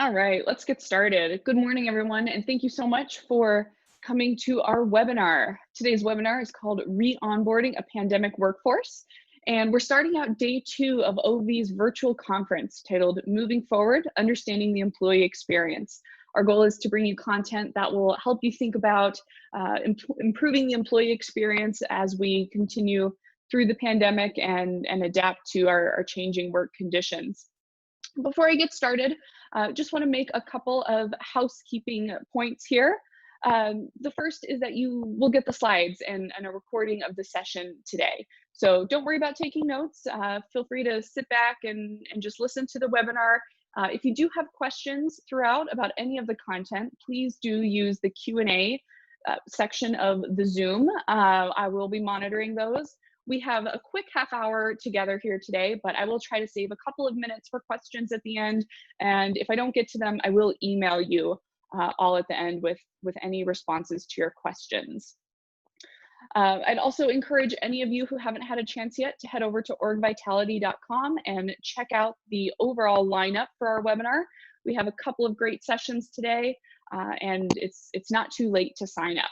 All right, let's get started. Good morning, everyone, and thank you so much for coming to our webinar. Today's webinar is called Re-onboarding a Pandemic Workforce, and we're starting out day 2 of OV's virtual conference titled Moving Forward, Understanding the Employee Experience. Our goal is to bring you content that will help you think about improving the employee experience as we continue through the pandemic and adapt to our changing work conditions. Before I get started, just want to make a couple of housekeeping points here. The first is that you will get the slides and a recording of the session today. So don't worry about taking notes. Feel free to sit back and just listen to the webinar. If you do have questions throughout about any of the content, please do use the Q&A section of the Zoom. I will be monitoring those. We have a quick half hour together here today, but I will try to save a couple of minutes for questions at the end. And if I don't get to them, I will email you all at the end with any responses to your questions. I'd also encourage any of you who haven't had a chance yet to head over to orgvitality.com and check out the overall lineup for our webinar. We have a couple of great sessions today, and it's not too late to sign up.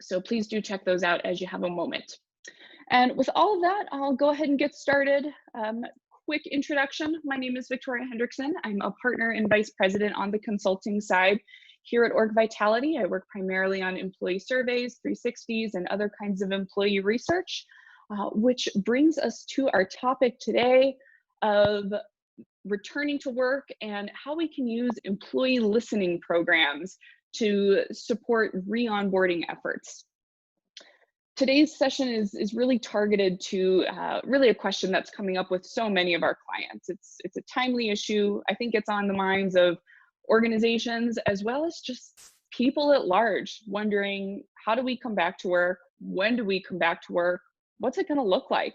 So please do check those out as you have a moment. And with all of that, I'll go ahead and get started. Quick introduction. My name is Victoria Hendrickson. I'm a partner and vice president on the consulting side here at Org Vitality. I work primarily on employee surveys, 360s, and other kinds of employee research, which brings us to our topic today of returning to work and how we can use employee listening programs to support re-onboarding efforts. Today's session is really targeted to really a question that's coming up with so many of our clients. It's a timely issue. I think it's on the minds of organizations as well as just people at large, wondering, how do we come back to work? When do we come back to work? What's it going to look like?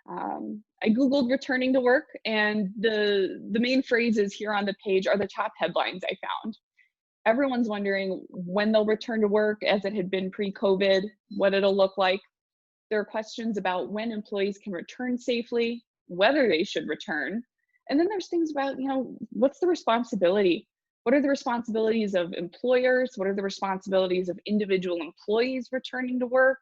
I Googled returning to work, and the main phrases here on the page are the top headlines I found. Everyone's wondering when they'll return to work as it had been pre-COVID, what it'll look like. There are questions about when employees can return safely, whether they should return. And then there's things about, what's the responsibility? What are the responsibilities of employers? What are the responsibilities of individual employees returning to work?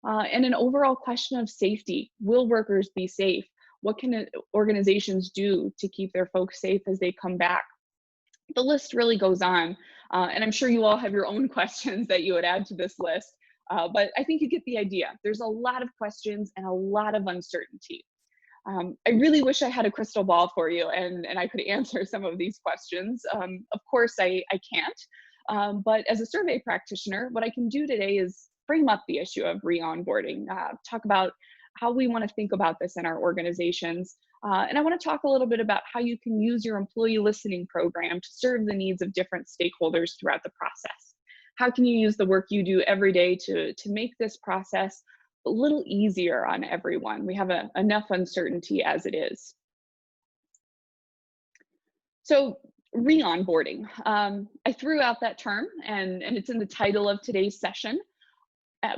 And an overall question of safety. Will workers be safe? What can organizations do to keep their folks safe as they come back? The list really goes on, and I'm sure you all have your own questions that you would add to this list, but I think you get the idea. There's a lot of questions and a lot of uncertainty. I really wish I had a crystal ball for you and I could answer some of these questions. Of course, I can't, but as a survey practitioner, what I can do today is frame up the issue of re-onboarding, talk about how we want to think about this in our organizations. And I want to talk a little bit about how you can use your employee listening program to serve the needs of different stakeholders throughout the process. How can you use the work you do every day to make this process a little easier on everyone? We have enough uncertainty as it is. So re-onboarding, I threw out that term and it's in the title of today's session.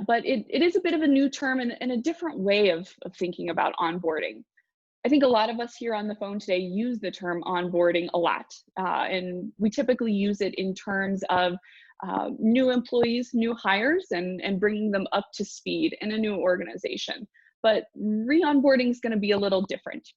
But it is a bit of a new term and a different way of thinking about onboarding. I think a lot of us here on the phone today use the term onboarding a lot, and we typically use it in terms of new employees, new hires, and bringing them up to speed in a new organization. But re-onboarding is going to be a little different.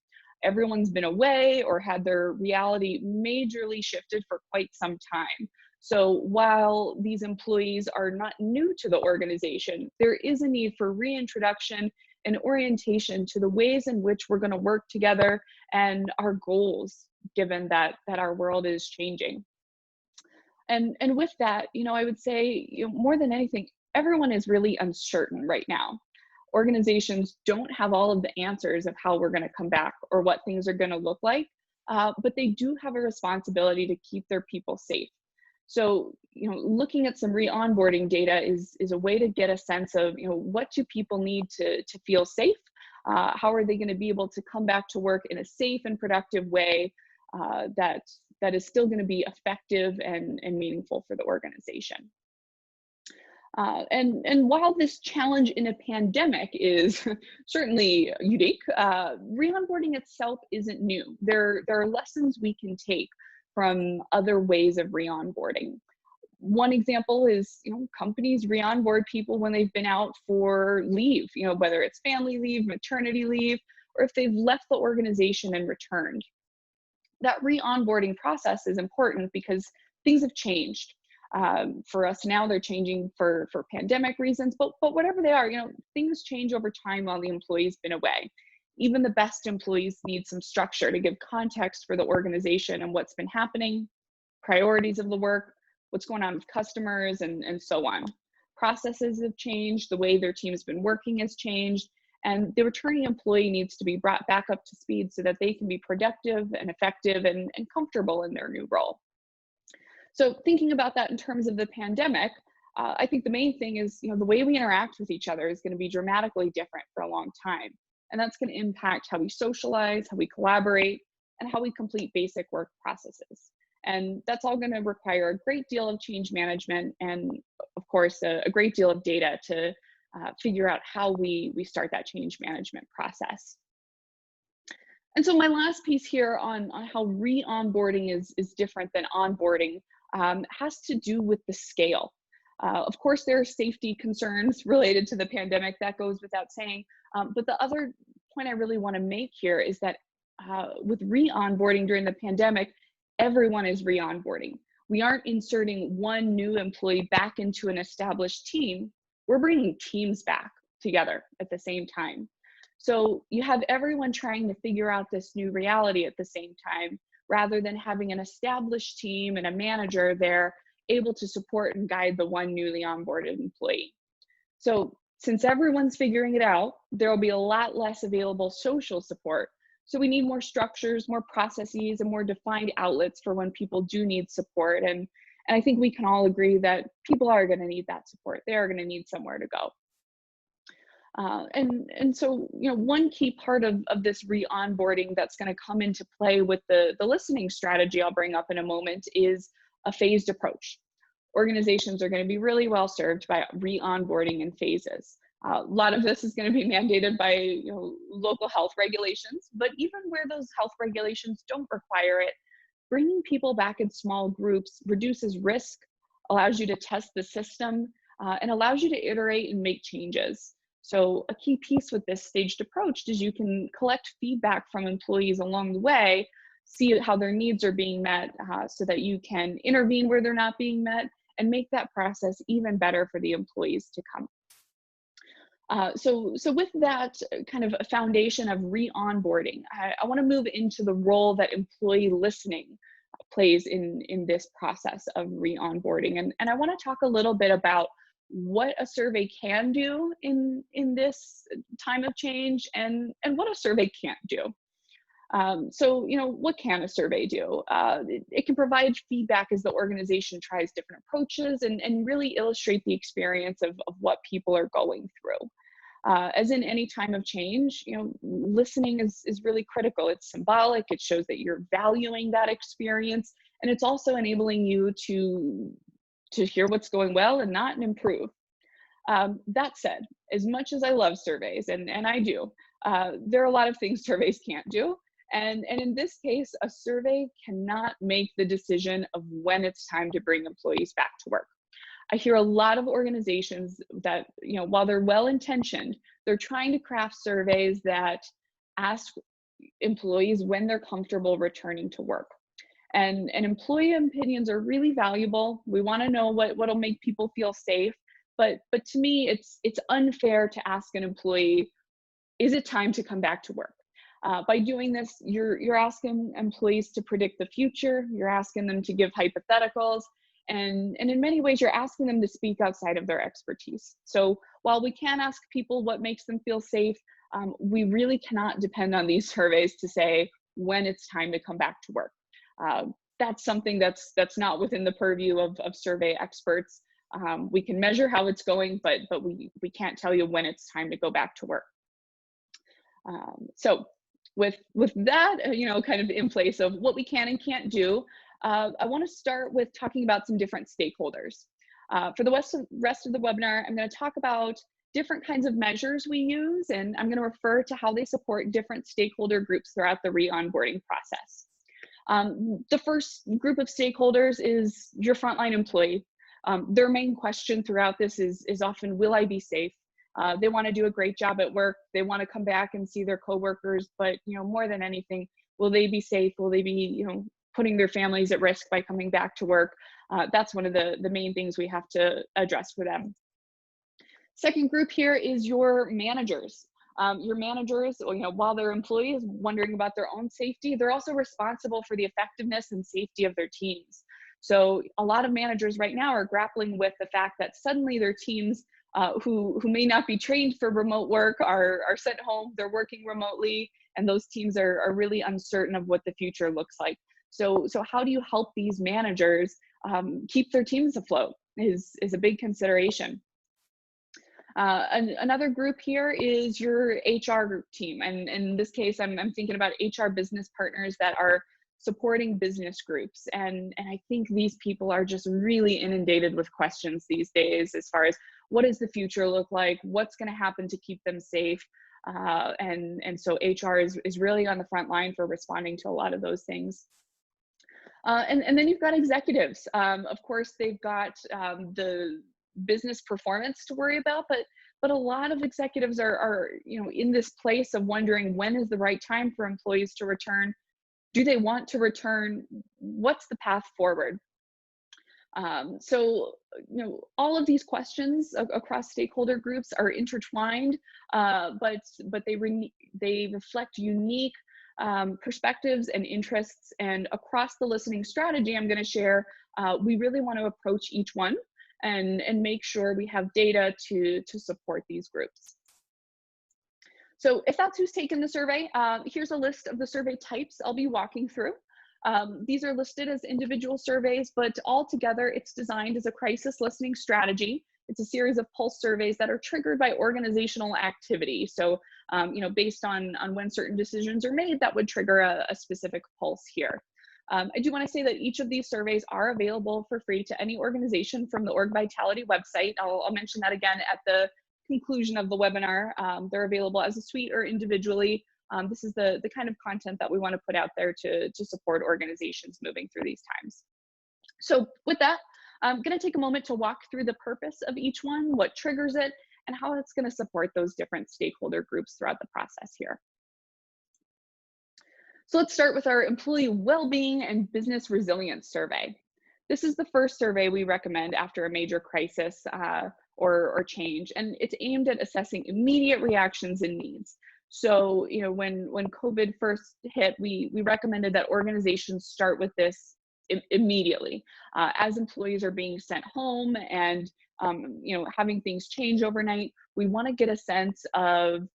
Everyone's been away or had their reality majorly shifted for quite some time. So while these employees are not new to the organization, there is a need for reintroduction and orientation to the ways in which we're going to work together and our goals, given that our world is changing. And with that, I would say, more than anything, everyone is really uncertain right now. Organizations don't have all of the answers of how we're going to come back or what things are going to look like, but they do have a responsibility to keep their people safe. So, looking at some re-onboarding data is a way to get a sense of, what do people need to feel safe? How are they going to be able to come back to work in a safe and productive way that is still going to be effective and meaningful for the organization? And while this challenge in a pandemic is certainly unique, re-onboarding itself isn't new. There are lessons we can take from other ways of re-onboarding. One example is, companies re-onboard people when they've been out for leave, whether it's family leave, maternity leave, or if they've left the organization and returned. That re-onboarding process is important because things have changed. For us now, they're changing for pandemic reasons, but whatever they are, things change over time while the employee's been away. Even the best employees need some structure to give context for the organization and what's been happening, priorities of the work, what's going on with customers, and so on. Processes have changed, the way their team's been working has changed, and the returning employee needs to be brought back up to speed so that they can be productive and effective and comfortable in their new role. So thinking about that in terms of the pandemic, I think the main thing is, the way we interact with each other is going to be dramatically different for a long time. And that's going to impact how we socialize, how we collaborate, and how we complete basic work processes. And that's all going to require a great deal of change management and, of course, a great deal of data to figure out how we start that change management process. And so my last piece here on how re-onboarding is different than onboarding has to do with the scale. Of course, there are safety concerns related to the pandemic, that goes without saying. But the other point I really want to make here is that with re-onboarding during the pandemic, everyone is re-onboarding. We aren't inserting one new employee back into an established team. We're bringing teams back together at the same time. So you have everyone trying to figure out this new reality at the same time, rather than having an established team and a manager there able to support and guide the one newly onboarded employee. So since everyone's figuring it out, there will be a lot less available social support. So we need more structures, more processes, and more defined outlets for when people do need support. And I think we can all agree that people are going to need that support. They are going to need somewhere to go. And so, one key part of this re-onboarding that's going to come into play with the listening strategy I'll bring up in a moment is a phased approach. Organizations are going to be really well served by re-onboarding in phases. A lot of this is going to be mandated by local health regulations, but even where those health regulations don't require it, bringing people back in small groups reduces risk, allows you to test the system, and allows you to iterate and make changes. So a key piece with this staged approach is you can collect feedback from employees along the way, see how their needs are being met, so that you can intervene where they're not being met and make that process even better for the employees to come. So with that kind of a foundation of re-onboarding, I want to move into the role that employee listening plays in this process of re-onboarding. And I want to talk a little bit about what a survey can do in this time of change and what a survey can't do. So, what can a survey do? It can provide feedback as the organization tries different approaches and really illustrate the experience of what people are going through. As in any time of change, listening is really critical. It's symbolic. It shows that you're valuing that experience, and it's also enabling you to hear what's going well and not and improve. That said, as much as I love surveys, and I do, there are a lot of things surveys can't do. And in this case, a survey cannot make the decision of when it's time to bring employees back to work. I hear a lot of organizations that, while they're well-intentioned, they're trying to craft surveys that ask employees when they're comfortable returning to work. And employee opinions are really valuable. We want to know what'll make people feel safe. But to me, it's unfair to ask an employee, is it time to come back to work? By doing this, you're asking employees to predict the future. You're asking them to give hypotheticals. And in many ways, you're asking them to speak outside of their expertise. So while we can ask people what makes them feel safe, we really cannot depend on these surveys to say when it's time to come back to work. That's something that's not within the purview of survey experts. We can measure how it's going, but we can't tell you when it's time to go back to work. So with that, kind of in place of what we can and can't do, I want to start with talking about some different stakeholders. For the rest of the webinar, I'm going to talk about different kinds of measures we use, and I'm going to refer to how they support different stakeholder groups throughout the re-onboarding process. The first group of stakeholders is your frontline employee. Their main question throughout this is often, will I be safe? They want to do a great job at work. They want to come back and see their coworkers, but more than anything, will they be safe? Will they be putting their families at risk by coming back to work? That's one of the main things we have to address for them. Second group here is your managers. Your managers, while their employees wondering about their own safety, they're also responsible for the effectiveness and safety of their teams. So a lot of managers right now are grappling with the fact that suddenly their teams who may not be trained for remote work are sent home, they're working remotely, and those teams are really uncertain of what the future looks like. So how do you help these managers keep their teams afloat is a big consideration. Another group here is your HR team. And in this case, I'm thinking about HR business partners that are supporting business groups. And I think these people are just really inundated with questions these days as far as what does the future look like? What's going to happen to keep them safe? And so HR is really on the front line for responding to a lot of those things. And then you've got executives. Of course, they've got the business performance to worry about, but a lot of executives are in this place of wondering, when is the right time for employees to return? Do they want to return? What's the path forward? So all of these questions across stakeholder groups are intertwined, but they reflect unique perspectives and interests. And across the listening strategy I'm going to share, we really want to approach each one and make sure we have data to support these groups. So if that's who's taken the survey, here's a list of the survey types I'll be walking through. These are listed as individual surveys, but altogether it's designed as a crisis listening strategy. It's a series of pulse surveys that are triggered by organizational activity. So, based on when certain decisions are made, that would trigger a specific pulse here. I do want to say that each of these surveys are available for free to any organization from the Org Vitality website. I'll mention that again at the conclusion of the webinar. They're available as a suite or individually. This is the kind of content that we want to put out there to support organizations moving through these times. So with that, I'm going to take a moment to walk through the purpose of each one, what triggers it, and how it's going to support those different stakeholder groups throughout the process here. So let's start with our employee well-being and business resilience survey. This is the first survey we recommend after a major crisis or change, and it's aimed at assessing immediate reactions and needs. So, when COVID first hit, we recommended that organizations start with this immediately. As employees are being sent home and, having things change overnight, we want to get a sense of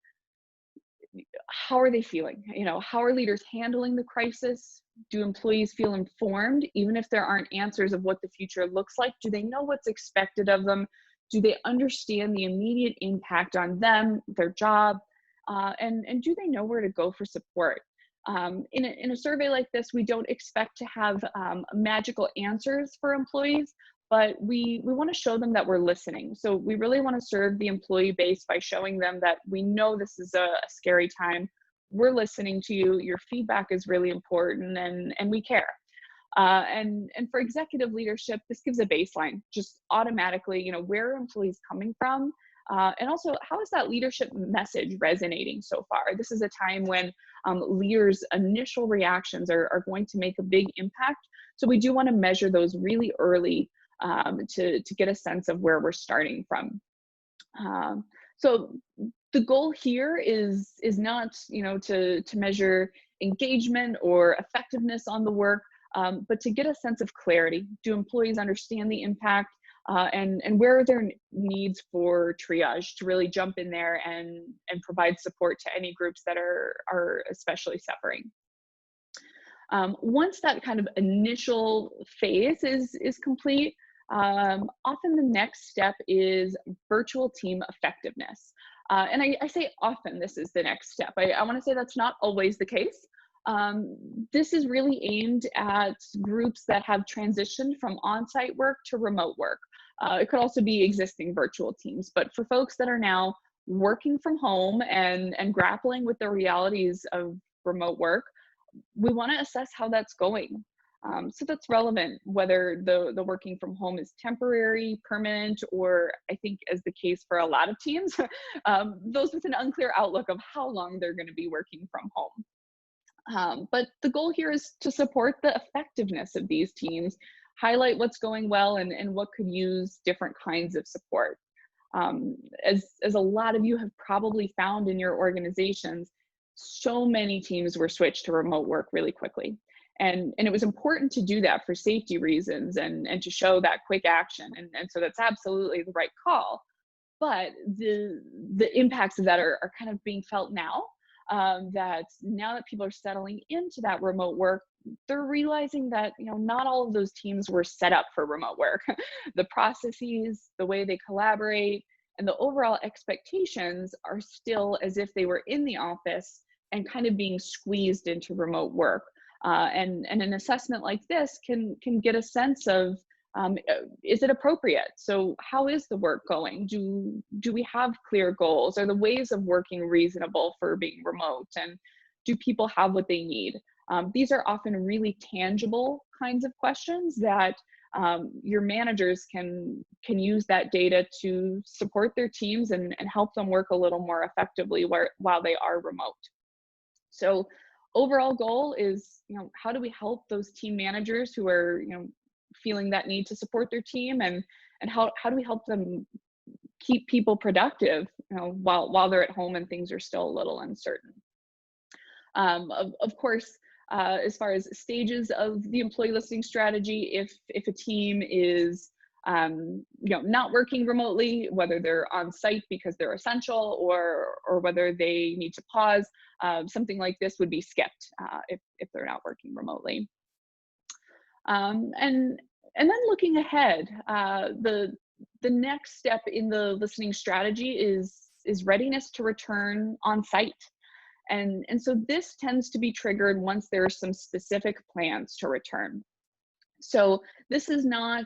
how are they feeling? How are leaders handling the crisis? Do employees feel informed, even if there aren't answers of what the future looks like? Do they know what's expected of them? Do they understand the immediate impact on them, their job? And do they know where to go for support? In a survey like this, we don't expect to have magical answers for employees, but we want to show them that we're listening. So we really want to serve the employee base by showing them that we know this is a scary time. We're listening to you. Your feedback is really important, and we care. And for executive leadership, this gives a baseline, just automatically, where are employees coming from? And also, how is that leadership message resonating so far? This is a time when leaders' initial reactions are going to make a big impact. So we do want to measure those really early to get a sense of where we're starting from. So the goal here is not, to measure engagement or effectiveness on the work, but to get a sense of clarity. Do employees understand the impact? And where are their needs for triage to really jump in there and provide support to any groups that are especially suffering. Once that kind of initial phase is complete, often the next step is virtual team effectiveness. And I say often this is the next step. I want to say that's not always the case. This is really aimed at groups that have transitioned from on-site work to remote work. It could also be existing virtual teams, but for folks that are now working from home and grappling with the realities of remote work, we want to assess how that's going. So that's relevant, whether the working from home is temporary, permanent, or I think as the case for a lot of teams, those with an unclear outlook of how long they're going to be working from home. But the goal here is to support the effectiveness of these teams, highlight what's going well and what could use different kinds of support. As a lot of you have probably found in your organizations, so many teams were switched to remote work really quickly. And it was important to do that for safety reasons and to show that quick action. And so that's absolutely the right call. But the impacts of that are kind of being felt now. That now that people are settling into that remote work, they're realizing that not all of those teams were set up for remote work. The processes, the way they collaborate, and the overall expectations are still as if they were in the office and kind of being squeezed into remote work. And an assessment like this can get a sense of, is it appropriate? So how is the work going? Do we have clear goals? Are the ways of working reasonable for being remote? And do people have what they need? These are often really tangible kinds of questions that your managers can use that data to support their teams and help them work a little more effectively while they are remote. So overall goal is, how do we help those team managers who are, feeling that need to support their team, and how do we help them keep people productive, while they're at home and things are still a little uncertain. Of course, as far as stages of the employee listening strategy, if a team is not working remotely, whether they're on site because they're essential or whether they need to pause, something like this would be skipped if they're not working remotely. And then looking ahead, the next step in the listening strategy is readiness to return on site. And so this tends to be triggered once there are some specific plans to return. So this is not,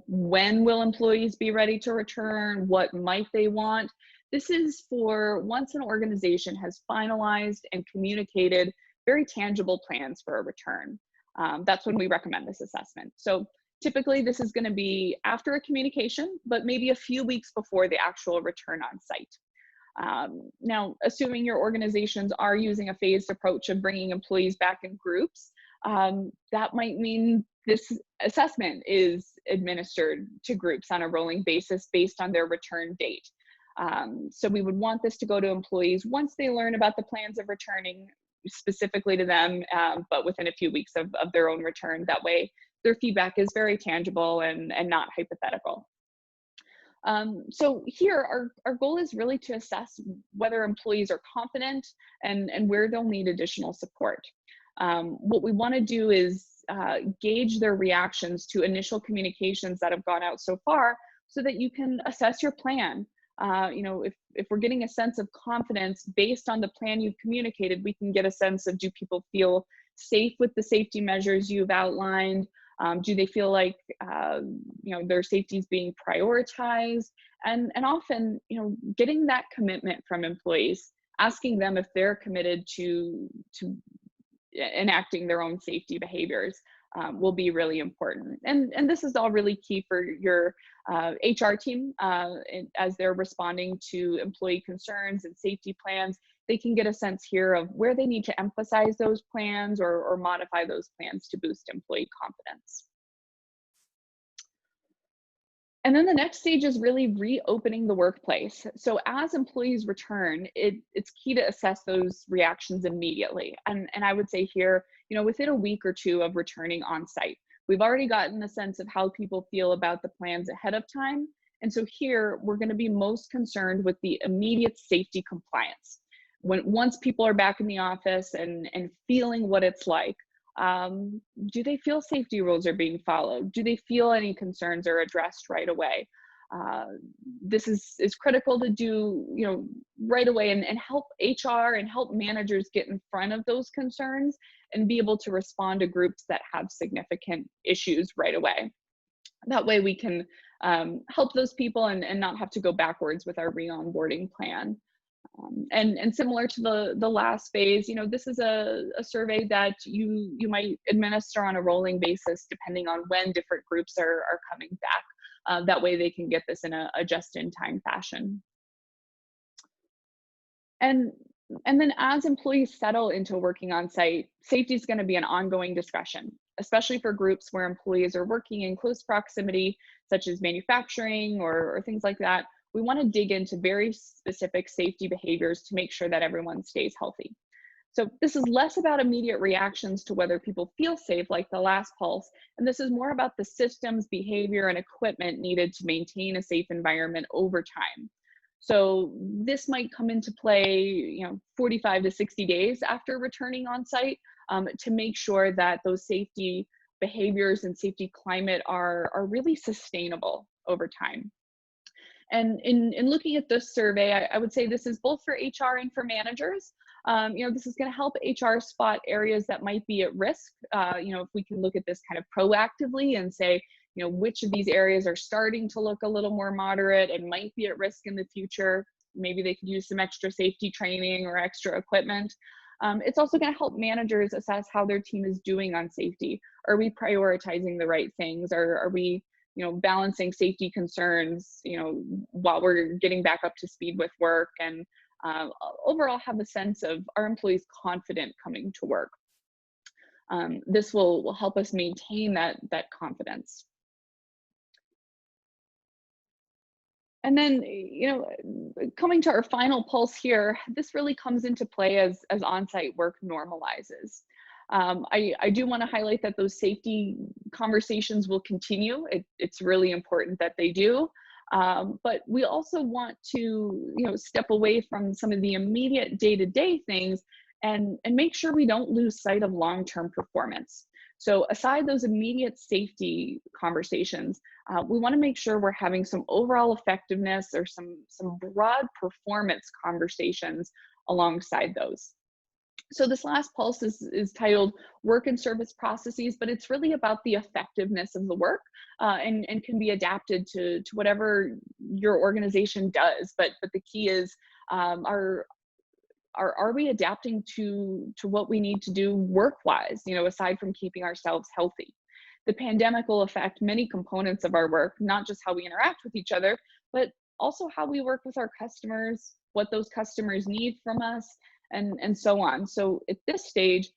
when will employees be ready to return? What might they want? This is for once an organization has finalized and communicated very tangible plans for a return. That's when we recommend this assessment. So typically this is going to be after a communication, but maybe a few weeks before the actual return on site. Now, assuming your organizations are using a phased approach of bringing employees back in groups, that might mean this assessment is administered to groups on a rolling basis based on their return date. So we would want this to go to employees once they learn about the plans of returning specifically to them, but within a few weeks of their own return. That way their feedback is very tangible and not hypothetical. So here, our goal is really to assess whether employees are confident and where they'll need additional support. What we want to do is gauge their reactions to initial communications that have gone out so far so that you can assess your plan. If we're getting a sense of confidence based on the plan you've communicated, we can get a sense of, do people feel safe with the safety measures you've outlined? Do they feel like their safety is being prioritized? And often, getting that commitment from employees, asking them if they're committed to enacting their own safety behaviors will be really important. And this is all really key for your HR team as they're responding to employee concerns and safety plans. They can get a sense here of where they need to emphasize those plans or modify those plans to boost employee confidence. And then the next stage is really reopening the workplace. So as employees return, it's key to assess those reactions immediately. And I would say here, within a week or two of returning on site, we've already gotten a sense of how people feel about the plans ahead of time. And so here, we're going to be most concerned with the immediate safety compliance. Once people are back in the office and feeling what it's like, do they feel safety rules are being followed? Do they feel any concerns are addressed right away? This is critical to do, right away and help HR and help managers get in front of those concerns and be able to respond to groups that have significant issues right away. That way we can help those people and not have to go backwards with our re-onboarding plan. And similar to the last phase, this is a survey that you might administer on a rolling basis depending on when different groups are coming back. That way they can get this in a just-in-time fashion. And then as employees settle into working on site, safety is going to be an ongoing discussion, especially for groups where employees are working in close proximity, such as manufacturing or things like that. We want to dig into very specific safety behaviors to make sure that everyone stays healthy. So this is less about immediate reactions to whether people feel safe like the last pulse, and this is more about the systems, behavior, and equipment needed to maintain a safe environment over time. So this might come into play, 45 to 60 days after returning on site, to make sure that those safety behaviors and safety climate are really sustainable over time. And in looking at this survey, I would say this is both for HR and for managers. This is going to help HR spot areas that might be at risk. If we can look at this kind of proactively and say, which of these areas are starting to look a little more moderate and might be at risk in the future. Maybe they could use some extra safety training or extra equipment. It's also going to help managers assess how their team is doing on safety. Are we prioritizing the right things? Are we balancing safety concerns, while we're getting back up to speed with work, and overall have a sense of, are employees confident coming to work? This will help us maintain that confidence. And then, coming to our final pulse here, this really comes into play as on-site work normalizes. I do want to highlight that those safety conversations will continue. It's really important that they do. But we also want to, step away from some of the immediate day-to-day things and make sure we don't lose sight of long-term performance. So aside those immediate safety conversations, we want to make sure we're having some overall effectiveness or some broad performance conversations alongside those. So this last pulse is titled Work and Service Processes, but it's really about the effectiveness of the work, and can be adapted to whatever your organization does. But the key is, are we adapting to what we need to do work-wise, aside from keeping ourselves healthy? The pandemic will affect many components of our work, not just how we interact with each other, but also how we work with our customers, what those customers need from us, and so on. So at this stage,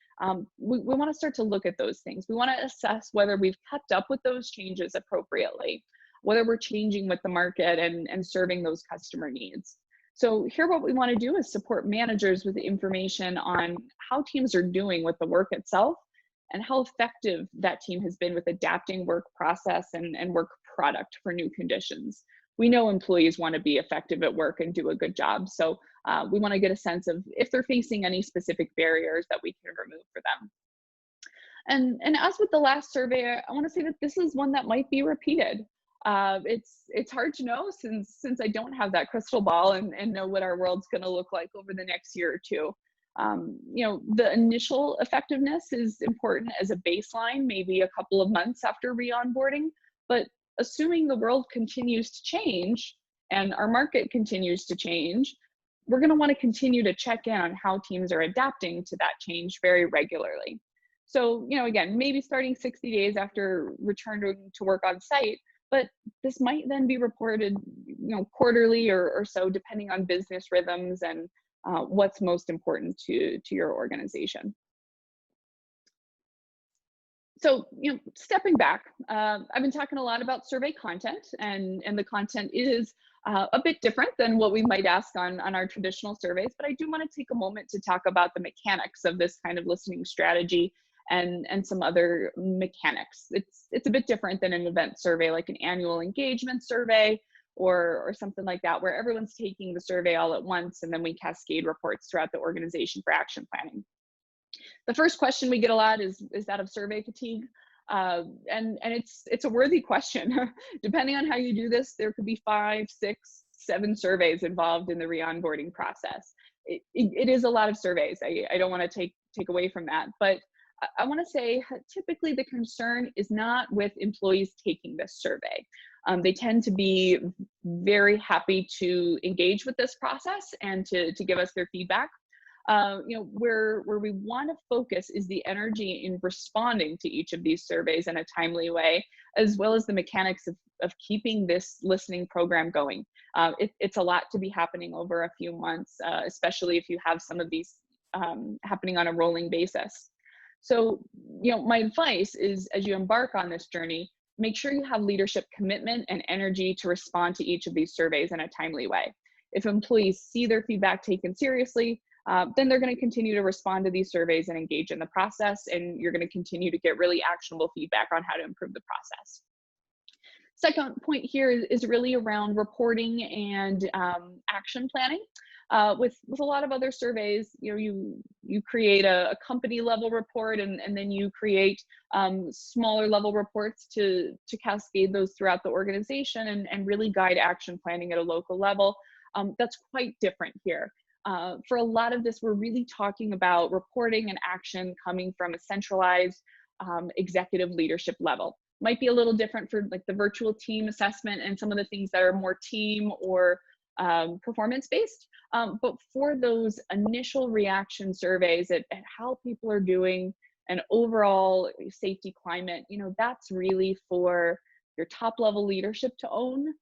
we want to start to look at those things. We want to assess whether we've kept up with those changes appropriately, whether we're changing with the market and serving those customer needs. So here what we want to do is support managers with information on how teams are doing with the work itself and how effective that team has been with adapting work process and work product for new conditions. We know employees want to be effective at work and do a good job. So we want to get a sense of if they're facing any specific barriers that we can remove for them. And as with the last survey, I want to say that this is one that might be repeated. It's hard to know since I don't have that crystal ball and know what our world's going to look like over the next year or two. The initial effectiveness is important as a baseline, maybe a couple of months after re-onboarding, but assuming the world continues to change and our market continues to change, we're going to want to continue to check in on how teams are adapting to that change very regularly. So, again, maybe starting 60 days after returning to work on site, but this might then be reported, quarterly or so, depending on business rhythms and what's most important to your organization. So, stepping back, I've been talking a lot about survey content, and the content is a bit different than what we might ask on our traditional surveys, but I do want to take a moment to talk about the mechanics of this kind of listening strategy and some other mechanics. It's a bit different than an event survey, like an annual engagement survey or something like that, where everyone's taking the survey all at once and then we cascade reports throughout the organization for action planning. The first question we get a lot is that of survey fatigue? And it's a worthy question. Depending on how you do this, there could be 5, 6, 7 surveys involved in the re-onboarding process. It is a lot of surveys. I don't want to take away from that, but I want to say typically the concern is not with employees taking this survey. They tend to be very happy to engage with this process and to give us their feedback. Where we want to focus is the energy in responding to each of these surveys in a timely way, as well as the mechanics of keeping this listening program going. It's a lot to be happening over a few months, especially if you have some of these happening on a rolling basis. So, my advice is, as you embark on this journey, make sure you have leadership commitment and energy to respond to each of these surveys in a timely way. If employees see their feedback taken seriously, then they're going to continue to respond to these surveys and engage in the process, and you're going to continue to get really actionable feedback on how to improve the process. Second point here is really around reporting and action planning. With a lot of other surveys, you create a company level report, and then you create smaller level reports to cascade those throughout the organization and really guide action planning at a local level. That's quite different here. For a lot of this, we're really talking about reporting and action coming from a centralized executive leadership level. Might be a little different for like the virtual team assessment and some of the things that are more team or performance based. But for those initial reaction surveys at how people are doing and overall safety climate, that's really for your top level leadership to own.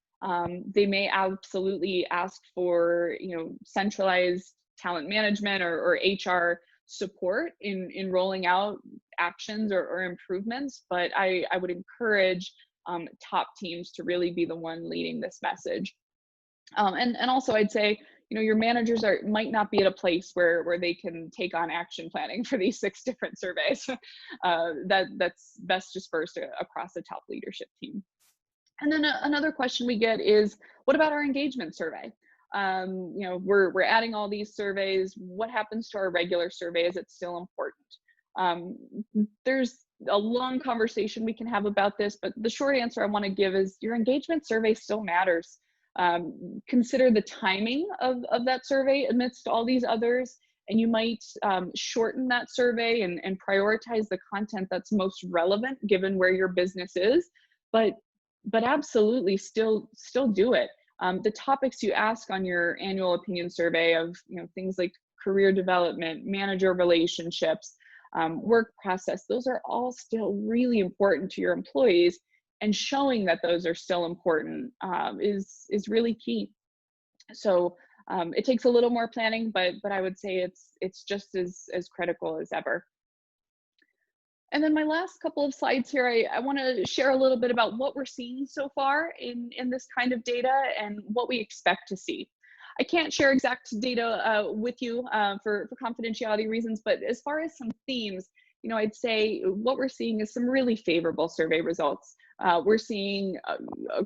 They may absolutely ask for, centralized talent management or HR support in rolling out actions or improvements, but I would encourage top teams to really be the one leading this message. And also I'd say, your managers might not be at a place where they can take on action planning for these 6 different surveys. That's best dispersed across the top leadership team. And then another question we get is, what about our engagement survey? We're adding all these surveys. What happens to our regular survey? Is it still important? There's a long conversation we can have about this, but the short answer I want to give is your engagement survey still matters. Consider the timing of that survey amidst all these others, and you might shorten that survey and prioritize the content that's most relevant given where your business is, but absolutely still do it. The topics you ask on your annual opinion survey of things like career development, manager relationships, work process, those are all still really important to your employees, and showing that those are still important is really key. So it takes a little more planning, but I would say it's just as critical as ever. And then my last couple of slides here, I want to share a little bit about what we're seeing so far in this kind of data and what we expect to see. I can't share exact data with you for confidentiality reasons, but as far as some themes, I'd say what we're seeing is some really favorable survey results. We're seeing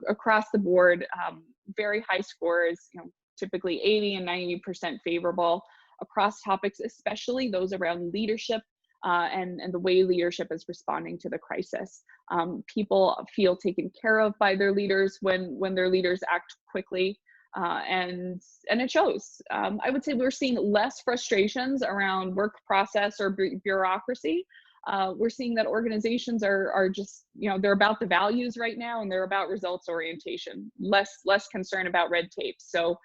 across the board very high scores, typically 80 and 90% favorable across topics, especially those around leadership and the way leadership is responding to the crisis. People feel taken care of by their leaders when their leaders act quickly, and it shows. I would say we're seeing less frustrations around work process or bureaucracy. We're seeing that organizations are just, they're about the values right now, and they're about results orientation, less concern about red tape. So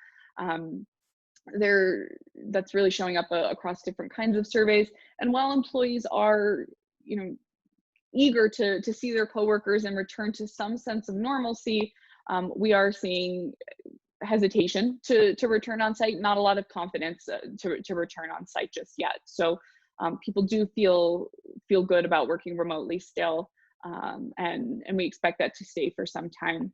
that's really showing up across different kinds of surveys. And while employees are, eager to see their coworkers and return to some sense of normalcy, we are seeing hesitation to return on site, not a lot of confidence to return on site just yet. So people do feel good about working remotely still, and we expect that to stay for some time.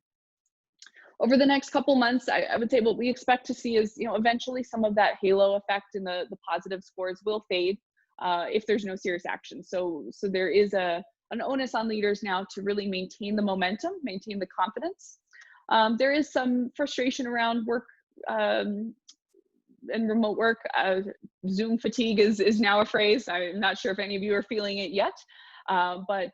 Over the next couple months, I would say what we expect to see is, eventually some of that halo effect in the positive scores will fade if there's no serious action. So there is an onus on leaders now to really maintain the momentum, maintain the confidence. There is some frustration around work and remote work. Zoom fatigue is now a phrase. I'm not sure if any of you are feeling it yet. But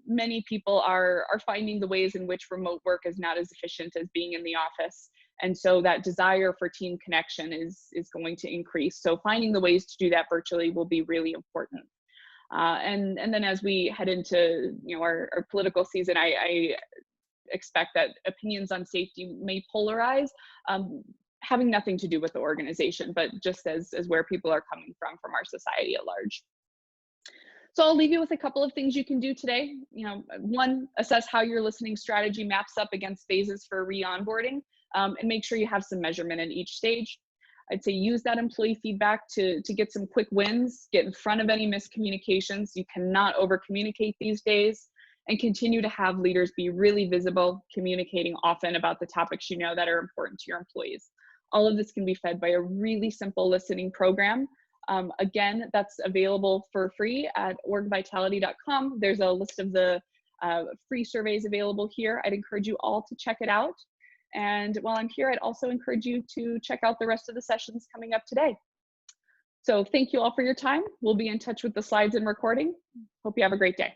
many people are finding the ways in which remote work is not as efficient as being in the office. And so that desire for team connection is going to increase. So finding the ways to do that virtually will be really important. And then as we head into our political season, I expect that opinions on safety may polarize, having nothing to do with the organization, but just as where people are coming from our society at large. So I'll leave you with a couple of things you can do today. One, assess how your listening strategy maps up against phases for re-onboarding, and make sure you have some measurement in each stage. I'd say use that employee feedback to get some quick wins, get in front of any miscommunications. You cannot over communicate these days, and continue to have leaders be really visible, communicating often about the topics that are important to your employees. All of this can be fed by a really simple listening program. Again, that's available for free at orgvitality.com. There's a list of the free surveys available here. I'd encourage you all to check it out. And while I'm here, I'd also encourage you to check out the rest of the sessions coming up today. So thank you all for your time. We'll be in touch with the slides and recording. Hope you have a great day.